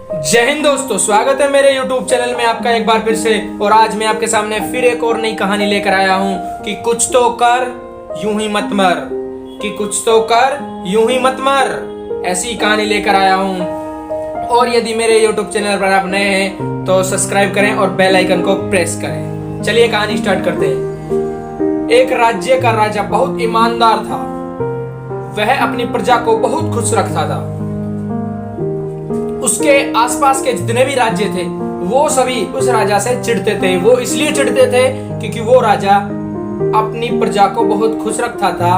जय हिंद दोस्तों, स्वागत है मेरे YouTube चैनल में आपका एक बार फिर से। और आज मैं आपके सामने फिर एक और नई कहानी लेकर आया हूँ कि कुछ तो कर यूं ही मत मर, कि कुछ तो कर यूं ही मत मर, ऐसी कहानी लेकर आया हूँ। और यदि मेरे YouTube चैनल पर आप नए हैं तो सब्सक्राइब करें और बेल आइकन को प्रेस करें। चलिए कहानी स्टार्ट करते हैं। एक राज्य का राजा बहुत ईमानदार था। वह अपनी प्रजा को बहुत खुश रखता था। उसके आसपास के जितने भी राज्य थे वो सभी उस राजा से चिढ़ते थे। वो इसलिए चिढ़ते थे क्योंकि वो राजा अपनी प्रजा को बहुत खुश रखता था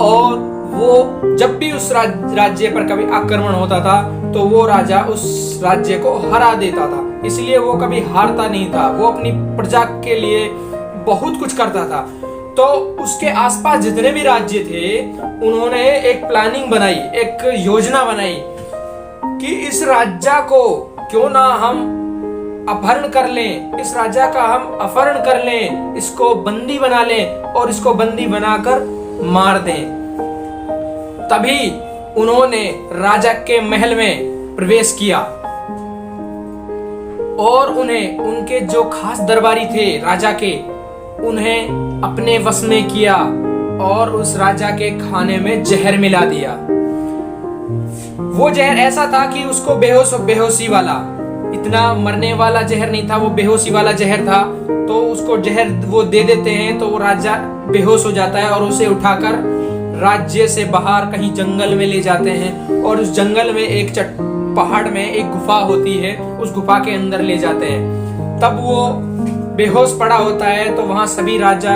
और वो जब भी उस राज्य पर कभी आक्रमण होता था तो वो राजा उस राज्य को हरा देता था। इसलिए वो कभी हारता नहीं था। वो अपनी प्रजा के लिए बहुत कुछ करता था। तो उसके आसपास जितने भी राज्य थे उन्होंने एक प्लानिंग बनाई, एक योजना बनाई कि इस राजा को क्यों ना हम अपहरण कर लें, इस राजा का हम अपहरण कर लें, इसको बंदी बना लें और इसको बंदी बनाकर मार दें। तभी उन्होंने राजा के महल में प्रवेश किया और उन्हें उनके जो खास दरबारी थे राजा के, उन्हें अपने वश में किया और उस राजा के खाने में जहर मिला दिया। वो जहर ऐसा था कि उसको बेहोशी वाला, इतना मरने वाला जहर नहीं था, वो बेहोशी वाला जहर था। तो उसको जहर वो दे देते हैं तो वो राजा बेहोश हो जाता है और उसे उठाकर राज्य से बाहर कहीं जंगल में ले जाते हैं और उस जंगल में एक पहाड़ में एक गुफा होती है, उस गुफा के अंदर ले जाते हैं। तब वो बेहोश पड़ा होता है तो वहां सभी राजा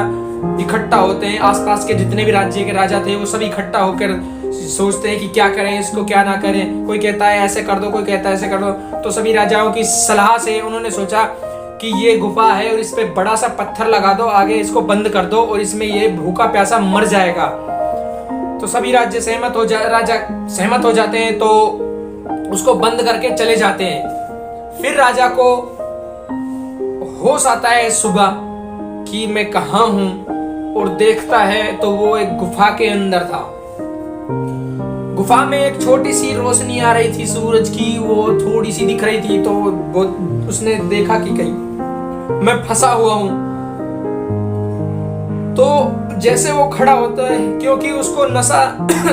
इकट्ठा होते हैं। आसपास के जितने भी राज्य के राजा थे वो सभी इकट्ठा होकर सोचते हैं कि क्या करें, इसको क्या ना करें। कोई कहता है ऐसे कर दो, कोई कहता है ऐसे कर दो। तो सभी राजाओं की सलाह से उन्होंने सोचा कि ये गुफा है और इस पे बड़ा सा पत्थर लगा दो, आगे इसको बंद कर दो और इसमें ये भूखा प्यासा मर जाएगा। तो सभी राजा सहमत हो जाते हैं तो उसको बंद करके चले जाते हैं। फिर राजा को होश आता है सुबह कि मैं कहाँ हूं और देखता है तो वो एक गुफा के अंदर था। गुफा में एक छोटी सी रोशनी आ रही थी सूरज की, वो थोड़ी सी दिख रही थी। तो वो उसने देखा कि कहीं मैं फंसा हुआ हूं। तो जैसे वो खड़ा होता है, क्योंकि उसको नशा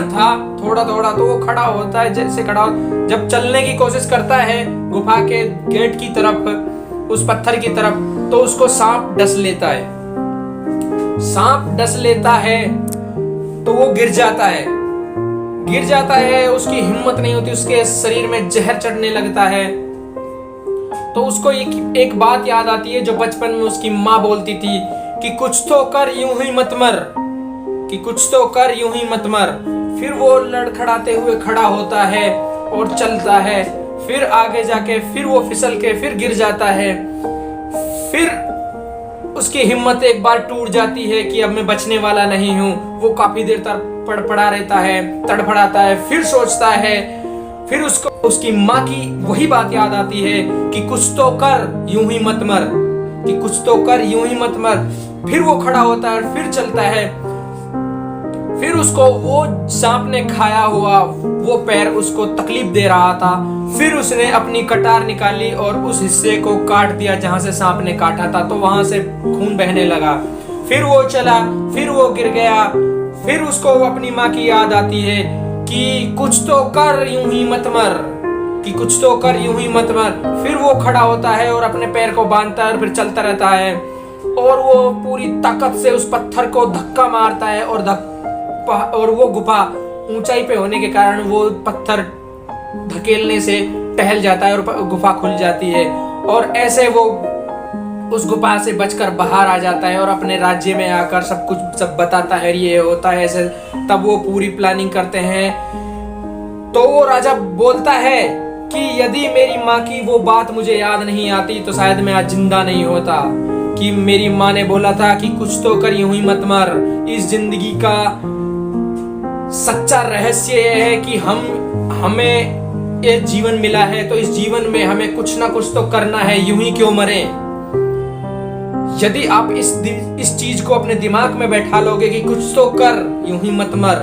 था थोड़ा थोड़ा, तो वो खड़ा होता है। जैसे खड़ा जब चलने की कोशिश करता है गुफा के गेट की तरफ, उस पत्थर की तरफ, तो उसको सांप डस लेता है। सांप डस लेता है तो वो गिर जाता है। उसकी हिम्मत नहीं होती, उसके शरीर में जहर चढ़ने लगता है। तो उसको एक बात याद आती है जो बचपन में उसकी माँ बोलती थी कि कुछ तो कर यूं ही मत मर, कि कुछ तो कर यूं ही मत मर। फिर वो लड़खड़ाते हुए खड़ा होता है और चलता है। फिर आगे जाके फिर वो फिसल के फिर गिर जाता है। फिर उसकी हिम्मत एक बार टूट जाती है कि अब मैं बचने वाला नहीं हूं। वो काफी देर तक पड़ा रहता है, तड़फड़ाता है, फिर सोचता है। फिर उसको उसकी माँ की वही बात याद आती है कि कुछ तो कर यूं ही मत मर, कि कुछ तो कर यूं ही मत मर। फिर वो खड़ा होता है, फिर चलता है। फिर उसको वो सांप ने खाया हुआ वो पैर उसको तकलीफ दे रहा था। फिर उसने अपनी कटार निकाली और उस हिस्से को काट दिया जहां से सांप ने काटा था। तो वहां से खून बहने लगा। फिर वो चला, फिर वो गिर गया। फिर उसको अपनी माँ की याद आती है कि कुछ तो कर यूं ही मत मर, कि कुछ तो कर यूं ही मत मर। फिर वो खड़ा होता है और अपने पैर को बांधता है और फिर चलता रहता है और वो पूरी ताकत से उस पत्थर को धक्का मारता है और वो गुफा ऊंचाई पे होने के कारण वो पत्थर धकेलने से टहल जाता है और गुफा खुल जाती है। और ऐसे वो उस गुफा से बचकर बाहर आ जाता है और अपने राज्य में आकर सब बताता है, ये होता है ऐसे। तब वो पूरी प्लानिंग करते हैं। तो वो राजा बोलता है कि यदि मेरी माँ की वो बात मुझे याद नहीं आती तो शायद मैं आज जिंदा नहीं होता। कि मेरी माँ ने बोला था कि कुछ तो कर यूं ही मत मर। इस जिंदगी का सच्चा रहस्य यह है कि हमें ये जीवन मिला है तो इस जीवन में हमें कुछ ना कुछ तो करना है, यूं ही क्यों मरे। यदि आप इस चीज को अपने दिमाग में बैठा लोगे कि कुछ तो कर यूं ही मत मर,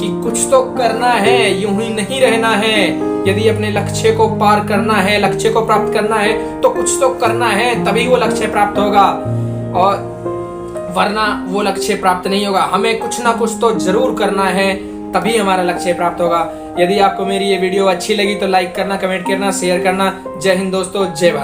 कि कुछ तो करना है, यूं ही नहीं रहना है। यदि अपने लक्ष्य को पार करना है, लक्ष्य को प्राप्त करना है, तो कुछ तो करना है, तभी वो लक्ष्य प्राप्त होगा, और वरना वो लक्ष्य प्राप्त नहीं होगा। हमें कुछ ना कुछ तो जरूर करना है, तभी हमारा लक्ष्य प्राप्त होगा। यदि आपको मेरी ये वीडियो अच्छी लगी तो लाइक करना, कमेंट करना, शेयर करना। जय हिंद दोस्तों, जय भारत।